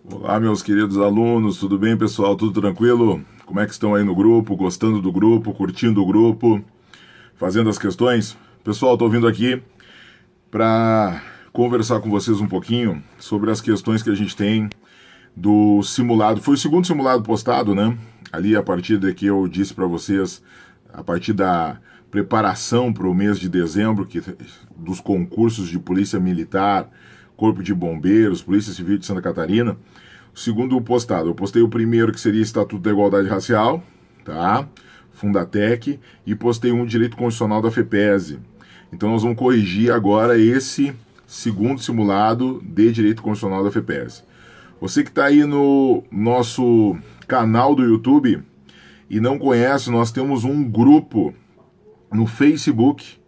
Olá, meus queridos alunos, tudo bem, pessoal? Tudo tranquilo? Como é que estão aí no grupo? Gostando do grupo? Curtindo o grupo? Fazendo as questões? Pessoal, estou vindo aqui para conversar com vocês um pouquinho sobre as questões que a gente tem do simulado. Foi o segundo simulado postado, né? Ali, a partir de que eu disse para vocês, a partir da preparação para o mês de dezembro, dos concursos de Polícia Militar, Corpo de Bombeiros, Polícia Civil de Santa Catarina. O segundo postado, eu postei o primeiro, que seria Estatuto da Igualdade Racial, tá? Fundatec, e postei um Direito Constitucional da FEPESE. Então nós vamos corrigir agora esse segundo simulado de Direito Constitucional da FEPESE. Você que está aí no nosso canal do YouTube e não conhece, nós temos um grupo no Facebook,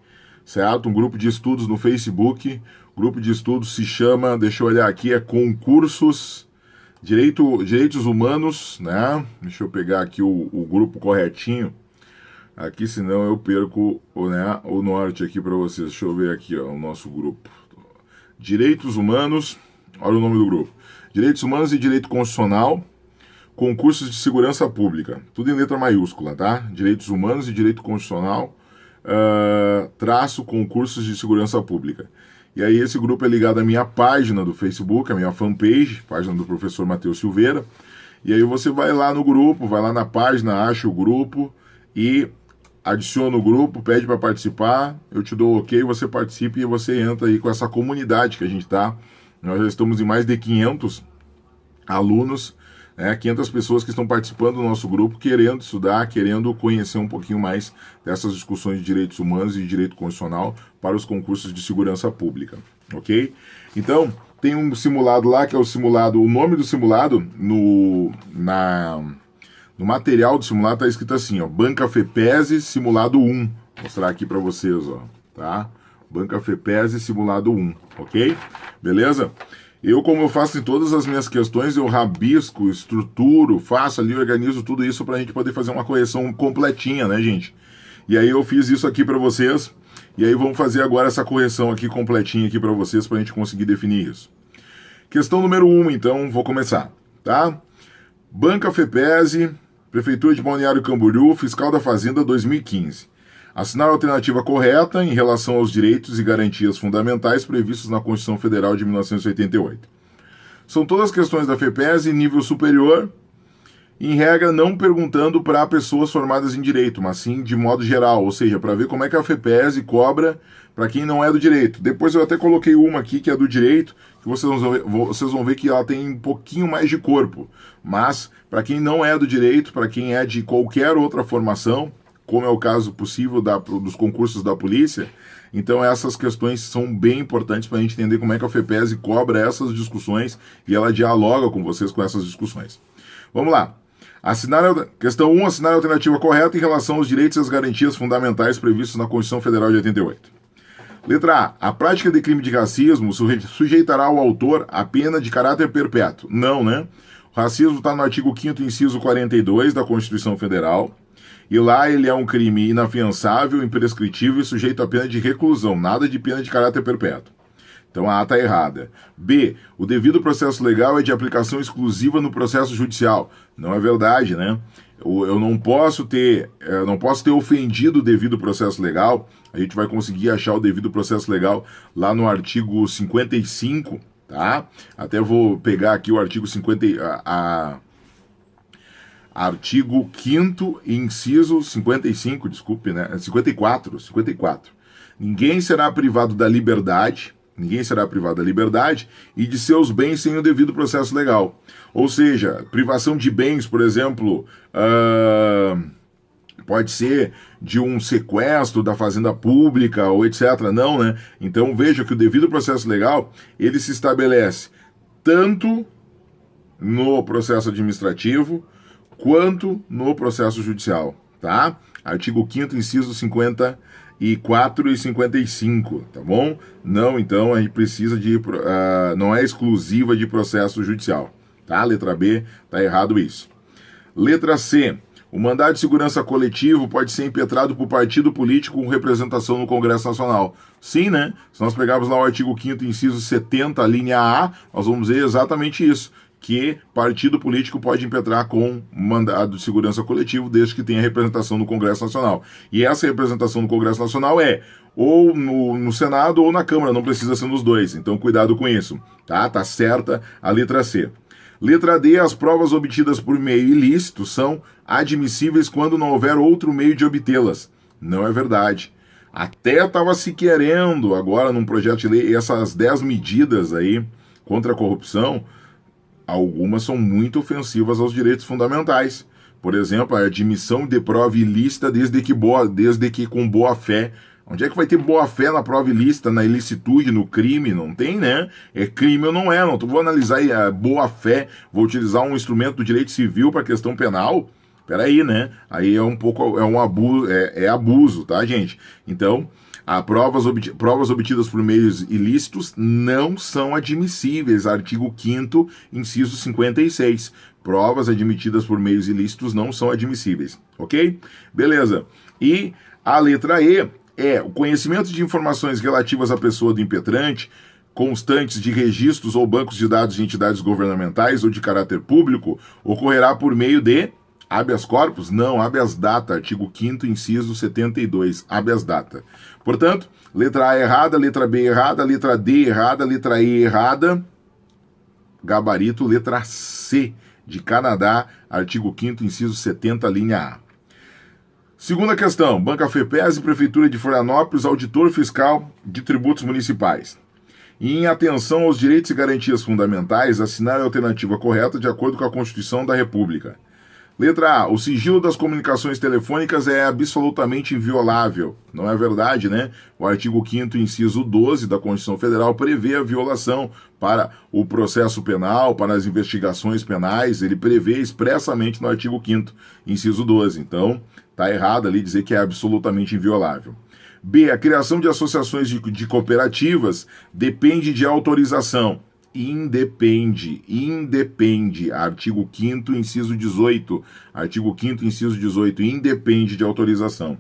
certo? Um grupo de estudos no Facebook. O grupo de estudos se chama, deixa eu olhar aqui, é Concursos Direitos Humanos, né? Deixa eu pegar aqui o grupo corretinho. Aqui, senão eu perco o norte aqui para vocês. Deixa eu ver aqui, ó, o nosso grupo. Direitos Humanos, olha o nome do grupo. Direitos Humanos e Direito Constitucional, Concursos de Segurança Pública. Tudo em letra maiúscula, tá? Direitos Humanos e Direito Constitucional, traço Concursos de Segurança Pública. E aí esse grupo é ligado à minha página do Facebook, a minha fanpage, página do professor Matheus Silveira. E aí você vai lá no grupo, vai lá na página, acha o grupo e adiciona o grupo, pede para participar, eu te dou ok, você participa e você entra aí com essa comunidade que a gente tá. Nós já estamos em mais de 500 alunos, 500 pessoas que estão participando do nosso grupo, querendo estudar, querendo conhecer um pouquinho mais dessas discussões de direitos humanos e de direito constitucional para os concursos de segurança pública, ok? Então, tem um simulado lá, que é o simulado, o nome do simulado, no material do simulado está escrito assim, ó, Banca FEPESE Simulado 1. Vou mostrar aqui para vocês, ó, tá? Banca FEPESE Simulado 1, ok? Beleza? Como eu faço em todas as minhas questões, eu rabisco, estruturo, faço ali, organizo tudo isso para a gente poder fazer uma correção completinha, né, gente? E aí eu fiz isso aqui para vocês, e aí vamos fazer agora essa correção aqui completinha aqui para vocês, para a gente conseguir definir isso. Questão número 1, então, vou começar, tá? Banca FEPESE, Prefeitura de Balneário Camboriú, Fiscal da Fazenda 2015. Assinar a alternativa correta em relação aos direitos e garantias fundamentais previstos na Constituição Federal de 1988. São todas questões da FEPESE em nível superior, em regra não perguntando para pessoas formadas em direito, mas sim de modo geral, ou seja, para ver como é que a FEPESE cobra para quem não é do direito. Depois eu até coloquei uma aqui que é do direito, que vocês vão ver que ela tem um pouquinho mais de corpo, mas para quem não é do direito, para quem é de qualquer outra formação, como é o caso possível dos concursos da polícia, então essas questões são bem importantes para a gente entender como é que a FEPESE cobra essas discussões e ela dialoga com vocês com essas discussões. Vamos lá. Questão 1, assinar a alternativa correta em relação aos direitos e às garantias fundamentais previstos na Constituição Federal de 88. Letra A. A prática de crime de racismo sujeitará o autor a pena de caráter perpétuo. Não, né? O racismo está no artigo 5º, inciso 42 da Constituição Federal. E lá ele é um crime inafiançável, imprescritível e sujeito a pena de reclusão, nada de pena de caráter perpétuo. Então a A está errada. B. O devido processo legal é de aplicação exclusiva no processo judicial. Não é verdade, né? Eu não posso ter ofendido o devido processo legal. A gente vai conseguir achar o devido processo legal lá no artigo 55, tá? Até vou pegar aqui o artigo 50, artigo 5º, inciso 55, desculpe, né? 54. Ninguém será privado da liberdade e de seus bens sem o devido processo legal. Ou seja, privação de bens, por exemplo, pode ser de um sequestro da fazenda pública ou etc. Não, né? Então veja que o devido processo legal, ele se estabelece tanto no processo administrativo quanto no processo judicial, tá? Artigo 5º, inciso 54 e 55, tá bom? Não, então a gente precisa não é exclusiva de processo judicial, tá? Letra B, tá errado isso. Letra C. O mandado de segurança coletivo pode ser impetrado por partido político com representação no Congresso Nacional. Sim, né? Se nós pegarmos lá o artigo 5º, inciso 70, linha A, nós vamos ver exatamente isso. que partido político pode impetrar com mandado de segurança coletivo desde que tenha representação no Congresso Nacional. E essa representação no Congresso Nacional é ou no Senado ou na Câmara, não precisa ser nos dois. Então cuidado com isso, tá? Tá certa a letra C. Letra D, as provas obtidas por meio ilícito são admissíveis quando não houver outro meio de obtê-las. Não é verdade. Até estava se querendo agora num projeto de lei essas 10 medidas aí contra a corrupção. Algumas são muito ofensivas aos direitos fundamentais. Por exemplo, a admissão de prova ilícita desde que com boa fé. Onde é que vai ter boa fé na prova ilícita, na ilicitude, no crime? Não tem, né? É crime ou não é? Não vou analisar aí a boa fé, vou utilizar um instrumento do direito civil para questão penal. Peraí, né? Aí é um abuso, é abuso, tá, gente? Então, provas obtidas por meios ilícitos não são admissíveis. Artigo 5º, inciso 56. Provas admitidas por meios ilícitos não são admissíveis, ok? Beleza. E a letra E é o conhecimento de informações relativas à pessoa do impetrante, constantes de registros ou bancos de dados de entidades governamentais ou de caráter público, ocorrerá por meio de habeas corpus? Não, habeas data, artigo 5º, inciso 72, habeas data. Portanto, letra A errada, letra B errada, letra D errada, letra E errada, gabarito, letra C, de Canadá, artigo 5º, inciso 70, linha A. Segunda questão, Banca FEPES e Prefeitura de Florianópolis, auditor fiscal de tributos municipais. E em atenção aos direitos e garantias fundamentais, assinar a alternativa correta de acordo com a Constituição da República. Letra A. O sigilo das comunicações telefônicas é absolutamente inviolável. Não é verdade, né? O artigo 5º, inciso 12 da Constituição Federal prevê a violação para o processo penal, para as investigações penais. Ele prevê expressamente no artigo 5º, inciso 12. Então, está errado ali dizer que é absolutamente inviolável. B. A criação de associações de cooperativas depende de autorização. Independe. Artigo 5º, inciso 18. Artigo 5º, inciso 18. Independe de autorização.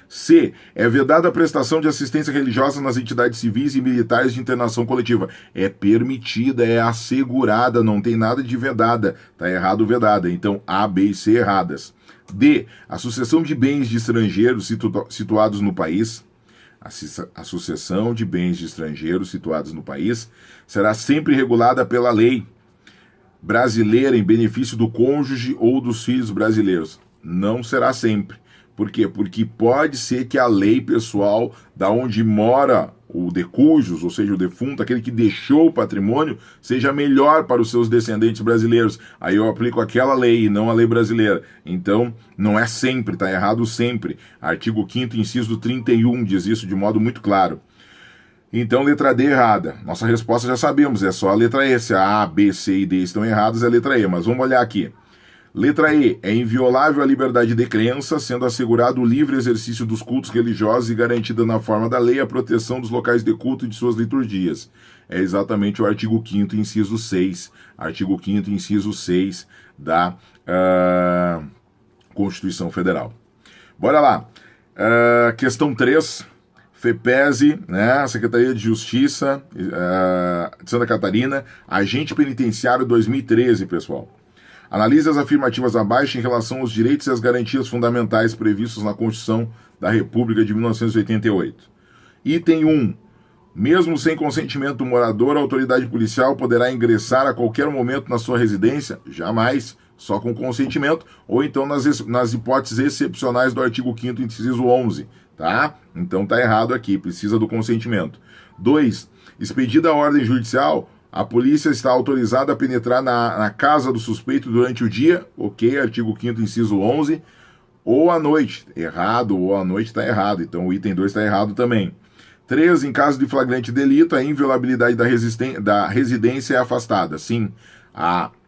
C. É vedada a prestação de assistência religiosa nas entidades civis e militares de internação coletiva. É permitida, é assegurada, não tem nada de vedada. Está errado vedada. Então, A, B e C erradas. D. A sucessão de bens de estrangeiros situados no país. A sucessão de bens de estrangeiros situados no país será sempre regulada pela lei brasileira em benefício do cônjuge ou dos filhos brasileiros. Não será sempre. Por quê? Porque pode ser que a lei pessoal da onde mora o de cujos, ou seja, o defunto, aquele que deixou o patrimônio, seja melhor para os seus descendentes brasileiros. Aí eu aplico aquela lei e não a lei brasileira. Então, não é sempre, tá errado sempre. Artigo 5º, inciso 31, diz isso de modo muito claro. Então, letra D errada. Nossa resposta já sabemos, é só a letra E. Se a A, B, C e D estão erradas, é a letra E. Mas vamos olhar aqui. Letra E. É inviolável a liberdade de crença, sendo assegurado o livre exercício dos cultos religiosos e garantida na forma da lei a proteção dos locais de culto e de suas liturgias. É exatamente o artigo 5º, inciso 6. Artigo 5º, inciso 6 da Constituição Federal. Bora lá. Questão 3. FEPESE, né, Secretaria de Justiça de Santa Catarina, Agente Penitenciário 2013, pessoal. Analise as afirmativas abaixo em relação aos direitos e às garantias fundamentais previstos na Constituição da República de 1988. Item 1. Mesmo sem consentimento do morador, a autoridade policial poderá ingressar a qualquer momento na sua residência? Jamais, só com consentimento, ou então nas hipóteses excepcionais do artigo 5º, inciso 11. Tá? Então tá errado aqui, precisa do consentimento. 2. Expedida a ordem judicial, a polícia está autorizada a penetrar na casa do suspeito durante o dia, ok, artigo 5º, inciso 11, ou à noite. Errado, ou à noite está errado, então o item 2 está errado também. 3. Em caso de flagrante delito, a inviolabilidade da residência é afastada. Sim,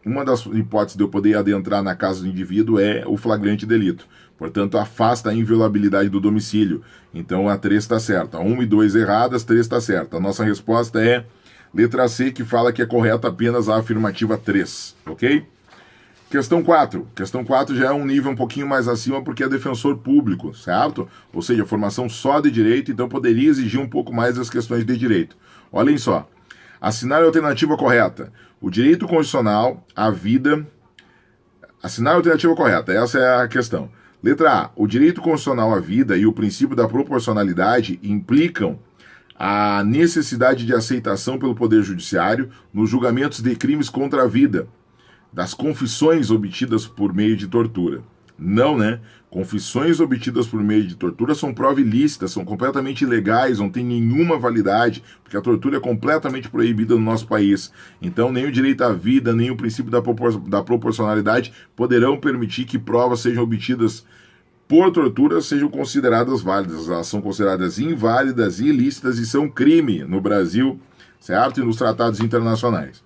uma das hipóteses de eu poder adentrar na casa do indivíduo é o flagrante delito. Portanto, afasta a inviolabilidade do domicílio. Então a 3 está certa. 1 e 2 erradas, 3 está certa. A nossa resposta é letra C, que fala que é correta apenas a afirmativa 3, ok? Questão 4. Questão 4 já é um nível um pouquinho mais acima porque é defensor público, certo? Ou seja, formação só de direito, então poderia exigir um pouco mais das questões de direito. Olhem só. Assinale a alternativa correta. O direito constitucional à vida... Assinale a alternativa correta, essa é a questão. Letra A. O direito constitucional à vida e o princípio da proporcionalidade implicam a necessidade de aceitação pelo Poder Judiciário nos julgamentos de crimes contra a vida, das confissões obtidas por meio de tortura. Não, né? Confissões obtidas por meio de tortura são prova ilícita, são completamente ilegais, não tem nenhuma validade, porque a tortura é completamente proibida no nosso país. Então, nem o direito à vida, nem o princípio da proporcionalidade poderão permitir que provas sejam obtidas por tortura sejam consideradas válidas. Elas são consideradas inválidas, ilícitas e são crime no Brasil, certo? E nos tratados internacionais.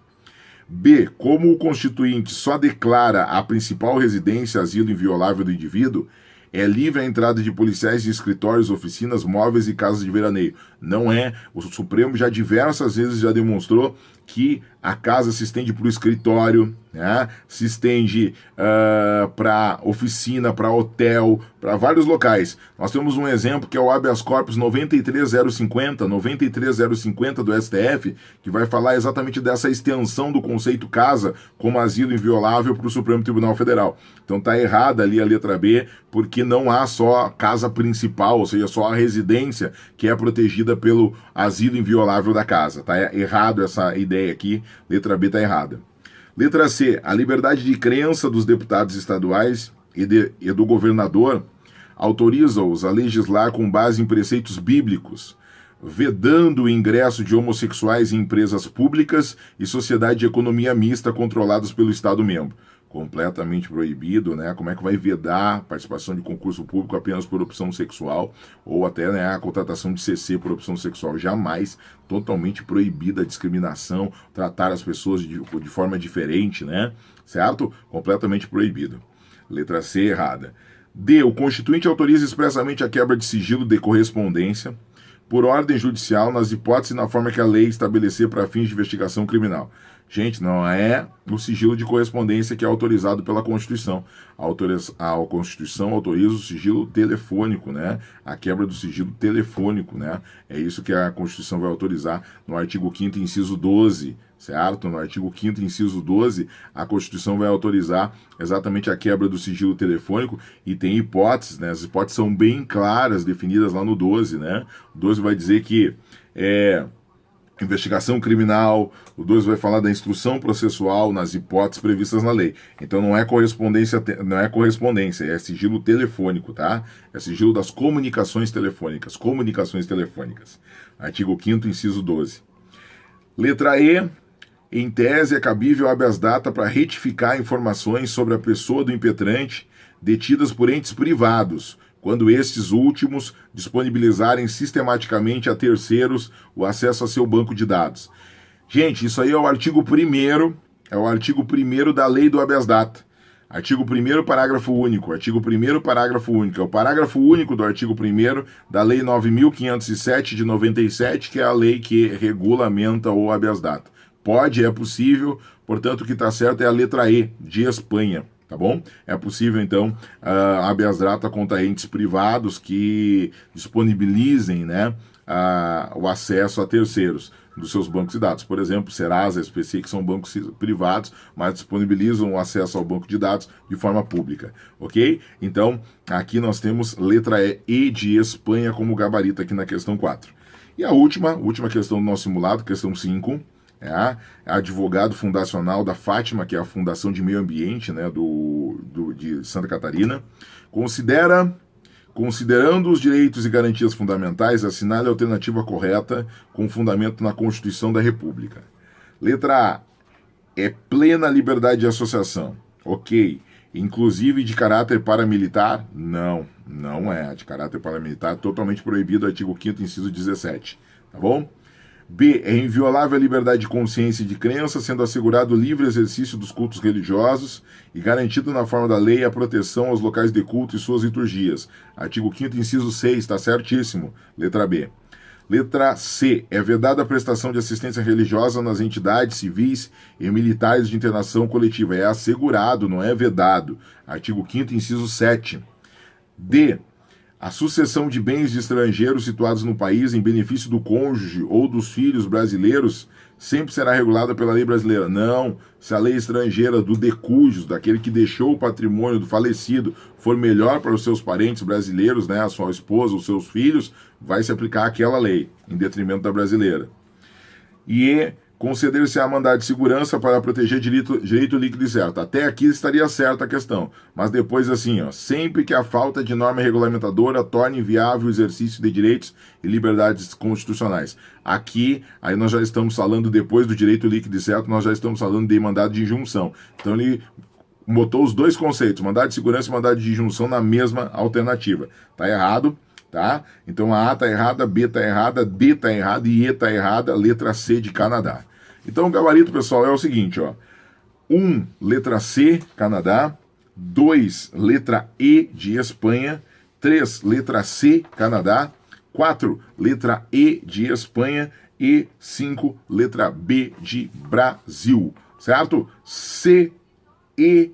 B. Como o Constituinte só declara a principal residência asilo inviolável do indivíduo, é livre a entrada de policiais de escritórios, oficinas, móveis e casas de veraneio. Não é. O Supremo já diversas vezes já demonstrou que a casa se estende para o escritório, né? Se estende para oficina, para hotel, para vários locais. Nós temos um exemplo que é o habeas corpus 93050 do STF, que vai falar exatamente dessa extensão do conceito casa como asilo inviolável para o Supremo Tribunal Federal. Então está errada ali a letra B, porque não há só a casa principal, ou seja, só a residência que é protegida pelo asilo inviolável da casa. Está errado essa ideia aqui, letra B está errada. Letra C, a liberdade de crença dos deputados estaduais e do governador autoriza-os a legislar com base em preceitos bíblicos, vedando o ingresso de homossexuais em empresas públicas e sociedade de economia mista controladas pelo Estado-membro. Completamente proibido, né? Como é que vai vedar a participação de concurso público apenas por opção sexual ou até, né, a contratação de CC por opção sexual? Jamais. Totalmente proibida a discriminação, tratar as pessoas de forma diferente, né? Certo? Completamente proibido. Letra C, errada. D. O Constituinte autoriza expressamente a quebra de sigilo de correspondência por ordem judicial nas hipóteses e na forma que a lei estabelecer para fins de investigação criminal. Gente, não é o sigilo de correspondência que é autorizado pela Constituição. A Constituição autoriza o sigilo telefônico, né? A quebra do sigilo telefônico, né? É isso que a Constituição vai autorizar no artigo 5º, inciso 12, certo? No artigo 5º, inciso 12, a Constituição vai autorizar exatamente a quebra do sigilo telefônico e tem hipóteses, né? As hipóteses são bem claras, definidas lá no 12, né? O 12 vai dizer que investigação criminal, o 12 vai falar da instrução processual nas hipóteses previstas na lei. Então não é correspondência, é sigilo telefônico, tá? É sigilo das comunicações telefônicas, Artigo 5º, inciso 12. Letra E, em tese é cabível habeas data para retificar informações sobre a pessoa do impetrante detidas por entes privados, quando estes últimos disponibilizarem sistematicamente a terceiros o acesso a seu banco de dados. Gente, isso aí é o artigo 1º, da lei do habeas data. Artigo 1º, parágrafo único. Artigo 1º, parágrafo único. É o parágrafo único do artigo 1º da lei 9.507 de 97, que é a lei que regulamenta o habeas data. Pode, é possível, portanto o que está certo é a letra E, de Espanha. Tá bom? É possível, então, habeas data contra entes privados que disponibilizem, né, o acesso a terceiros dos seus bancos de dados. Por exemplo, Serasa, SPC, que são bancos privados, mas disponibilizam o acesso ao banco de dados de forma pública. Ok? Então, aqui nós temos letra E de Espanha como gabarito aqui na questão 4. E a última questão do nosso simulado, questão 5, advogado fundacional da Fátima, que é a Fundação de Meio Ambiente, né, de Santa Catarina, considerando os direitos e garantias fundamentais, assinale a alternativa correta com fundamento na Constituição da República. Letra A, é plena liberdade de associação. Ok. Inclusive de caráter paramilitar? Não, não é. De caráter paramilitar, totalmente proibido, artigo 5º, inciso 17. Tá bom? B. É inviolável a liberdade de consciência e de crença, sendo assegurado o livre exercício dos cultos religiosos e garantido na forma da lei a proteção aos locais de culto e suas liturgias. Artigo 5º, inciso 6, está certíssimo. Letra B. Letra C. É vedada a prestação de assistência religiosa nas entidades civis e militares de internação coletiva. É assegurado, não é vedado. Artigo 5º, inciso 7. D. A sucessão de bens de estrangeiros situados no país em benefício do cônjuge ou dos filhos brasileiros sempre será regulada pela lei brasileira. Não, se a lei estrangeira do decujus, daquele que deixou o patrimônio do falecido, for melhor para os seus parentes brasileiros, né, a sua esposa, os seus filhos, vai se aplicar aquela lei, em detrimento da brasileira. E conceder-se-á mandado de segurança para proteger direito líquido e certo. Até aqui estaria certa a questão. Mas depois assim, ó, sempre que a falta de norma regulamentadora torne inviável o exercício de direitos e liberdades constitucionais. Aqui, aí nós já estamos falando, depois do direito líquido e certo, nós já estamos falando de mandado de injunção. Então ele botou os dois conceitos, mandado de segurança e mandado de injunção na mesma alternativa. Tá errado. Tá? Então a A tá errada, B tá errada, D tá errada e E tá errada, letra C de Canadá. Então o gabarito, pessoal, é o seguinte, ó. 1, letra C, Canadá. 2, letra E de Espanha. 3, letra C, Canadá. 4, letra E de Espanha. E 5, letra B de Brasil. Certo? C, E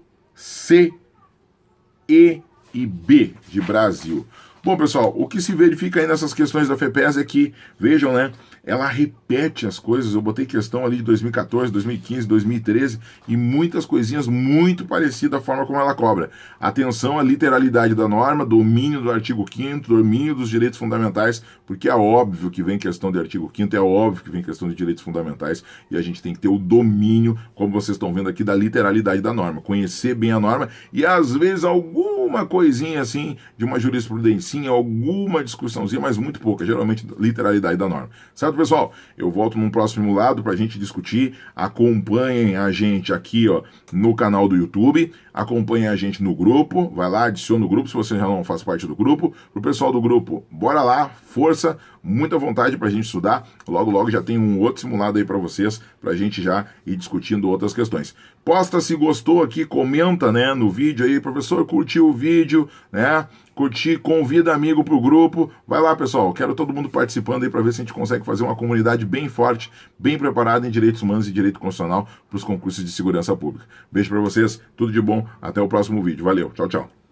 e B de Brasil. Bom, pessoal, o que se verifica aí nessas questões da FEPES é que, vejam, né, ela repete as coisas. Eu botei questão ali de 2014, 2015, 2013 e muitas coisinhas muito parecidas da forma como ela cobra. Atenção à literalidade da norma, domínio do artigo 5º, domínio dos direitos fundamentais, porque é óbvio que vem questão de artigo 5º, é óbvio que vem questão de direitos fundamentais e a gente tem que ter o domínio, como vocês estão vendo aqui, da literalidade da norma, conhecer bem a norma e às vezes alguma coisinha assim de uma jurisprudência, alguma discussãozinha, mas muito pouca, geralmente literalidade da norma. Certo, pessoal? Eu volto num próximo lado para a gente discutir. Acompanhem a gente aqui, ó, no canal do YouTube, acompanhem a gente no grupo, vai lá, adiciona o grupo se você já não faz parte do grupo. Pro pessoal do grupo, bora lá, força, muita vontade para a gente estudar. Logo, logo já tem um outro simulado aí para vocês, para a gente já ir discutindo outras questões. Posta se gostou aqui, comenta, né, no vídeo aí, professor, curtiu o vídeo, né? Curtir, convida amigo pro grupo. Vai lá, pessoal, quero todo mundo participando aí para ver se a gente consegue fazer uma comunidade bem forte, bem preparada em direitos humanos e direito constitucional para os concursos de segurança pública. Beijo para vocês, tudo de bom, até o próximo vídeo. Valeu, tchau, tchau.